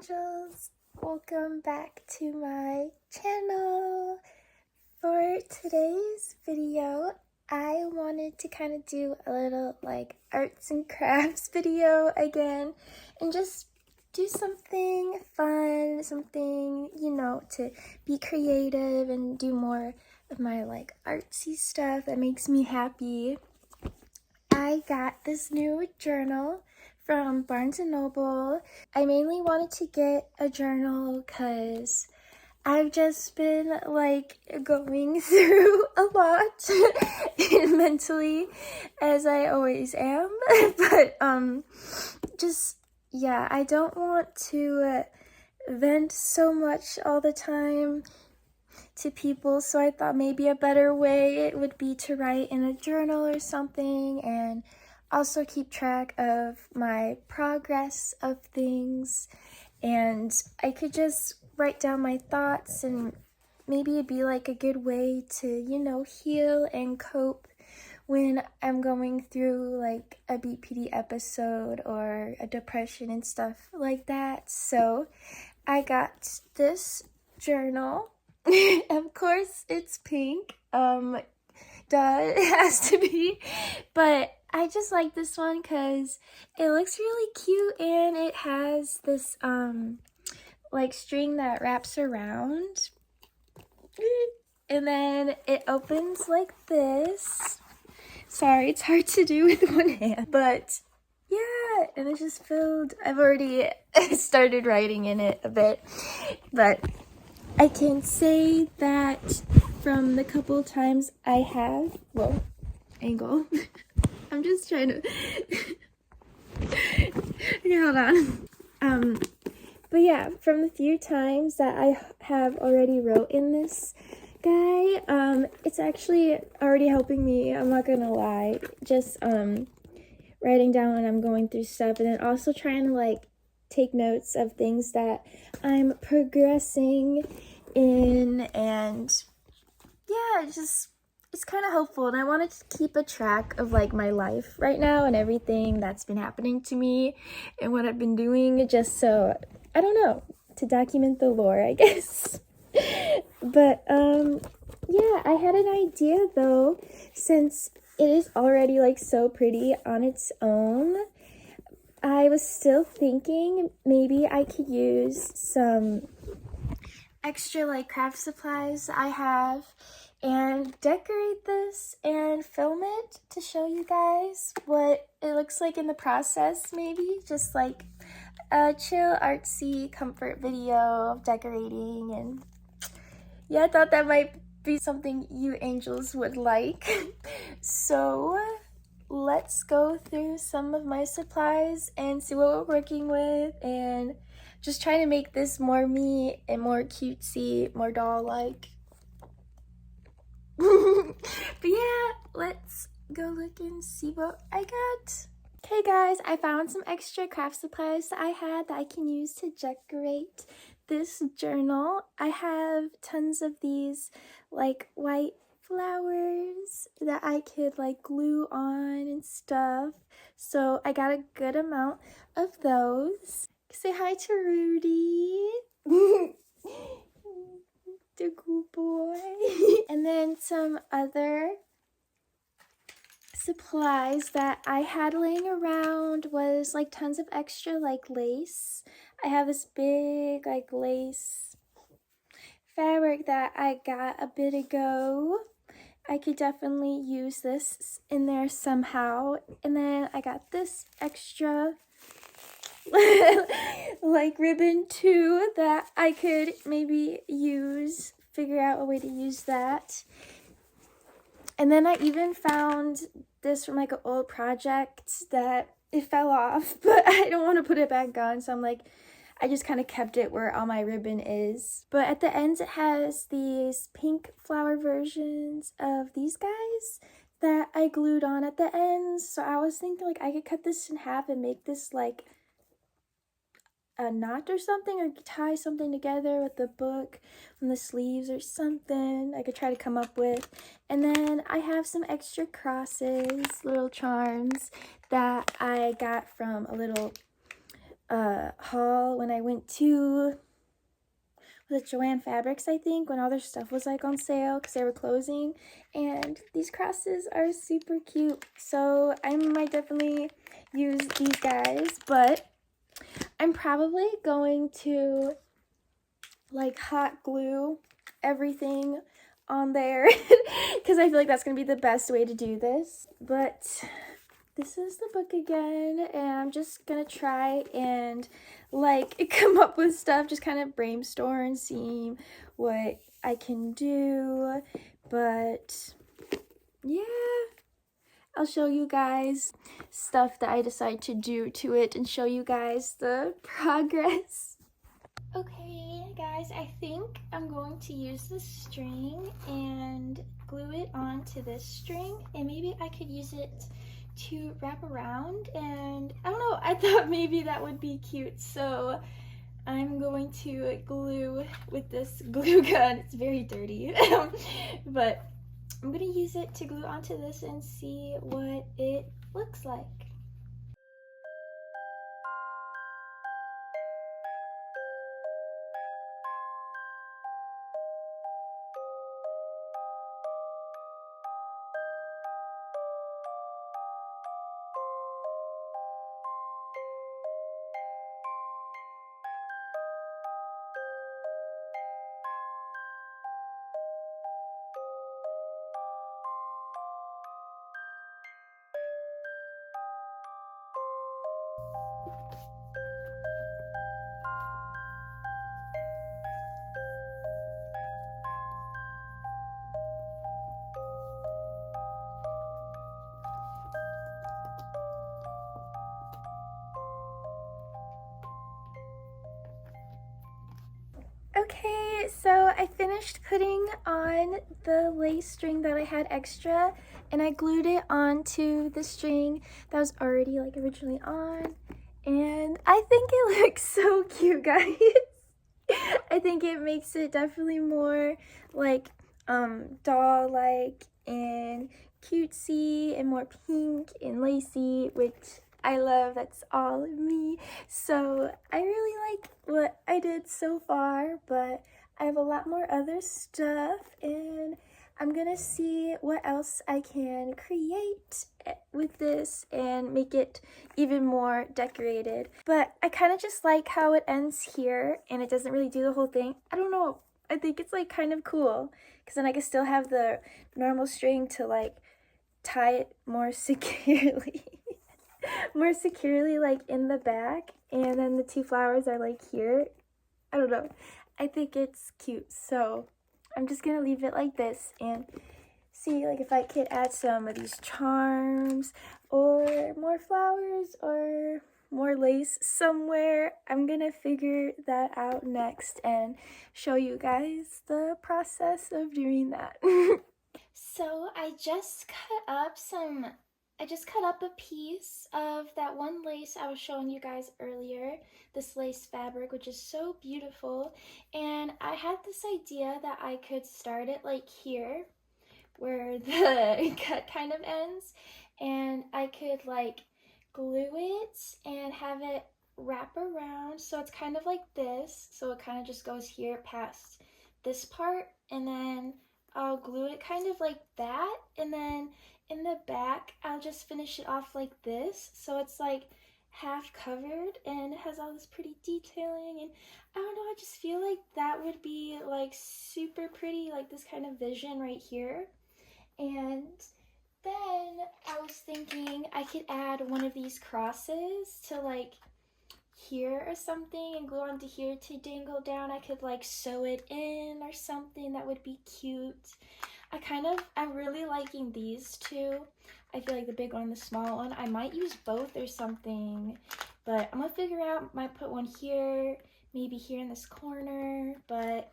angels, welcome back to my channel. For today's video, I wanted to kind of do a little like arts and crafts video again and just do something fun, something, to be creative and do more of my like artsy stuff that makes me happy. I got this new journal from Barnes & Noble. I mainly wanted to get a journal because I've just been like going through a lot mentally, as I always am. But I don't want to vent so much all the time to people, so I thought maybe a better way it would be to write in a journal or something and also keep track of my progress of things, and I could just write down my thoughts, and maybe it'd be like a good way to, heal and cope when I'm going through like a BPD episode or a depression and stuff like that. So I got this journal. Of course it's pink, duh, it has to be, but I just like this one because it looks really cute and it has this like string that wraps around, and then it opens like this. Sorry, it's hard to do with one hand, but yeah, and it's just filled. I've already started writing in it a bit, but I can say that from the couple times I have, angle. I'm just trying to, okay, hold on. But yeah, from the few times that I have already wrote in this guy, it's actually already helping me, I'm not gonna lie, just, writing down when I'm going through stuff, and then also trying to, like, take notes of things that I'm progressing in, and yeah, it's kind of helpful, and I wanted to keep a track of like my life right now and everything that's been happening to me and what I've been doing, just so, I don't know, to document the lore, I guess. But yeah, I had an idea though, since it is already like so pretty on its own. I was still thinking maybe I could use some extra like craft supplies I have and decorate this and film it to show you guys what it looks like in the process. Maybe just like a chill artsy comfort video of decorating, and yeah, I thought that might be something you angels would like. So let's go through some of my supplies and see what we're working with, and just trying to make this more me and more cutesy, more doll-like. But yeah, let's go look and see what I got. Okay guys, I found some extra craft supplies that I had that I can use to decorate this journal. I have tons of these like white flowers that I could like glue on and stuff. So I got a good amount of those. Say hi to Rudy. The cool boy. And then some other supplies that I had laying around was like tons of extra like lace. I have this big like lace fabric that I got a bit ago. I could definitely use this in there somehow. And then I got this extra like ribbon too that I could maybe figure out a way to use that. And then I even found this from like an old project that it fell off, but I don't want to put it back on, so I'm like, I just kind of kept it where all my ribbon is. But at the ends it has these pink flower versions of these guys that I glued on at the ends. So I was thinking like I could cut this in half and make this like a knot or something, or tie something together with the book on the sleeves or something I could try to come up with. And then I have some extra crosses, little charms that I got from a little haul when I went to, was it Joann Fabrics, I think, when all their stuff was like on sale because they were closing. And these crosses are super cute, so I might definitely use these guys, but I'm probably going to like hot glue everything on there because I feel like that's gonna be the best way to do this. But this is the book again, and I'm just gonna try and like come up with stuff, just kind of brainstorm and see what I can do. But yeah, I'll show you guys stuff that I decide to do to it and show you guys the progress. Okay guys, I think I'm going to use this string and glue it onto this string, and maybe I could use it to wrap around, and I don't know, I thought maybe that would be cute, so I'm going to glue with this glue gun. It's very dirty, but I'm gonna use it to glue onto this and see what it looks like. Okay, so I finished putting on the lace string that I had extra, and I glued it onto the string that was already like originally on, and I think it looks so cute, guys. I think it makes it definitely more like doll-like and cutesy and more pink and lacy, which I love. That's all of me. So I really like what I did so far, but I have a lot more other stuff, and I'm gonna see what else I can create with this and make it even more decorated. But I kind of just like how it ends here and it doesn't really do the whole thing. I don't know, I think it's like kind of cool because then I can still have the normal string to like tie it more securely. More securely like in the back, and then the two flowers are like here. I don't know, I think it's cute, so I'm just gonna leave it like this and see like if I could add some of these charms or more flowers or more lace somewhere. I'm gonna figure that out next and show you guys the process of doing that. So I just cut up a piece of that one lace I was showing you guys earlier, this lace fabric, which is so beautiful. And I had this idea that I could start it like here, where the cut kind of ends, and I could like glue it and have it wrap around. So it's kind of like this. So it kind of just goes here past this part, and then I'll glue it kind of like that, and then in the back I'll just finish it off like this, so it's like half covered and it has all this pretty detailing. And I don't know, I just feel like that would be like super pretty, like this kind of vision right here. And then I was thinking I could add one of these crosses to like here or something and glue onto here to dangle down. I could like sew it in or something. That would be cute. I'm really liking these two. I feel like the big one and the small one. I might use both or something, but I'm gonna figure out. Might put one here, maybe here in this corner. But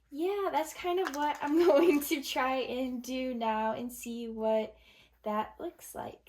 yeah, that's kind of what I'm going to try and do now and see what that looks like.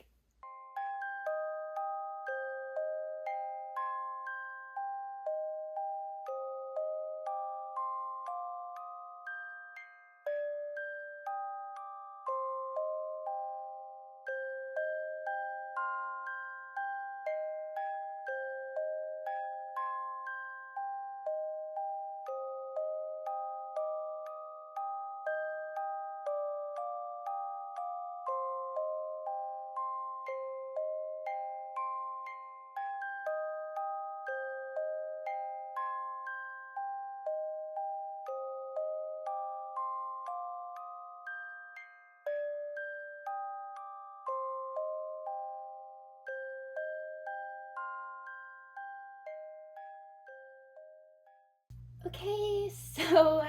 Okay, so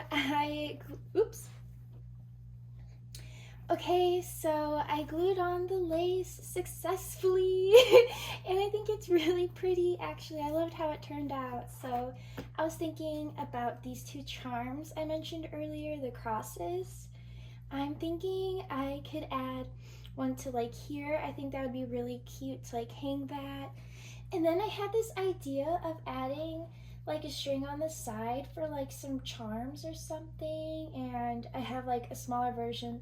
oops. Okay, so I glued on the lace successfully and I think it's really pretty actually. I loved how it turned out. So I was thinking about these two charms I mentioned earlier, the crosses. I'm thinking I could add one to like here. I think that would be really cute to like hang that. And then I had this idea of adding like a string on the side for like some charms or something, and I have like a smaller version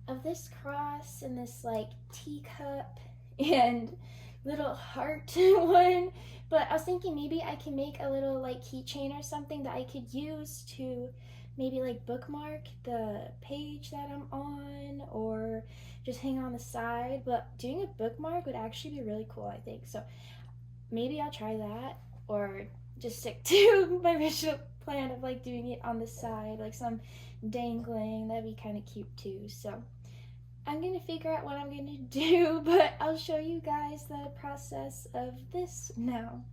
of this cross and this like teacup and little heart one. But I was thinking maybe I can make a little like keychain or something that I could use to maybe like bookmark the page that I'm on or just hang on the side. But doing a bookmark would actually be really cool, I think. So maybe I'll try that or just stick to my original plan of like doing it on the side, like some dangling. That'd be kind of cute too. So I'm gonna figure out what I'm gonna do, but I'll show you guys the process of this now.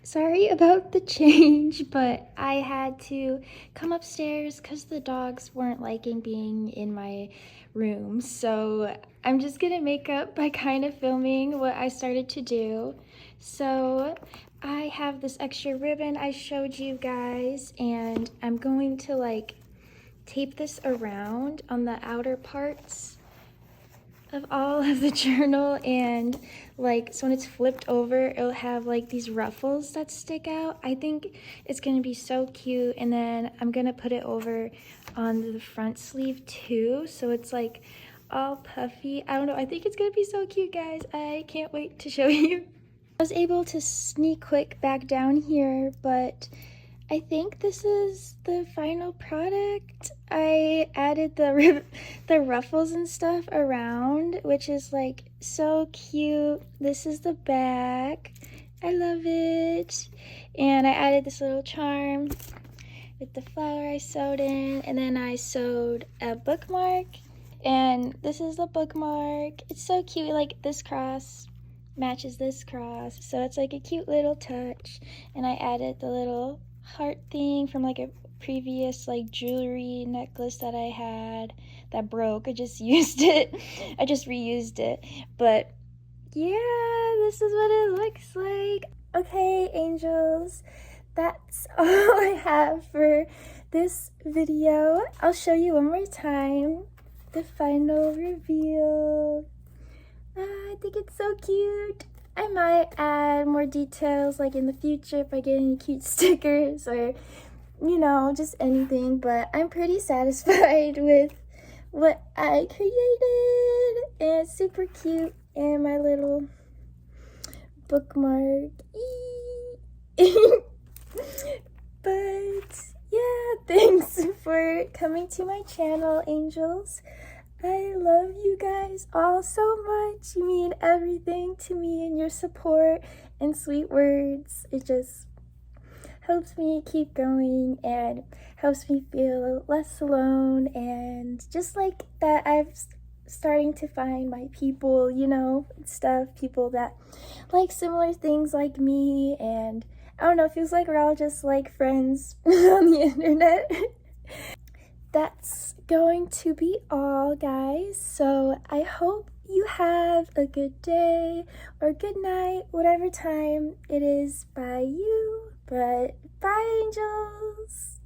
Sorry about the change, but I had to come upstairs because the dogs weren't liking being in my room. So I'm just gonna make up by kind of filming what I started to do. So I have this extra ribbon I showed you guys, and I'm going to like tape this around on the outer parts of all of the journal, and like so when it's flipped over it'll have like these ruffles that stick out. I think it's gonna be so cute, and then I'm gonna put it over on the front sleeve too, so it's like all puffy. I don't know, I think it's gonna be so cute, guys. I can't wait to show you. I was able to sneak quick back down here, but I think this is the final product. I added the ruffles and stuff around, which is like so cute. This is the back. I love it. And I added this little charm with the flower I sewed in, and then I sewed a bookmark, and this is the bookmark. It's so cute, like this cross matches this cross, so it's like a cute little touch. And I added the little heart thing from like a previous like jewelry necklace that I had that broke. I just used it. I just reused it. But yeah, this is what it looks like. Okay, angels, that's all I have for this video. I'll show you one more time the final reveal. I think it's so cute. I might add more details like in the future if I get any cute stickers or you know, just anything, but I'm pretty satisfied with what I created, and it's super cute, and my little bookmark. But yeah, thanks for coming to my channel, angels. I love you guys all so much. You mean everything to me, and your support and sweet words. It just helps me keep going and helps me feel less alone, and just like that I'm starting to find my people, you know, and stuff, people that like similar things like me, and I don't know, it feels like we're all just like friends on the internet. That's going to be all, guys. So I hope you have a good day or good night, whatever time it is by you. But bye, angels.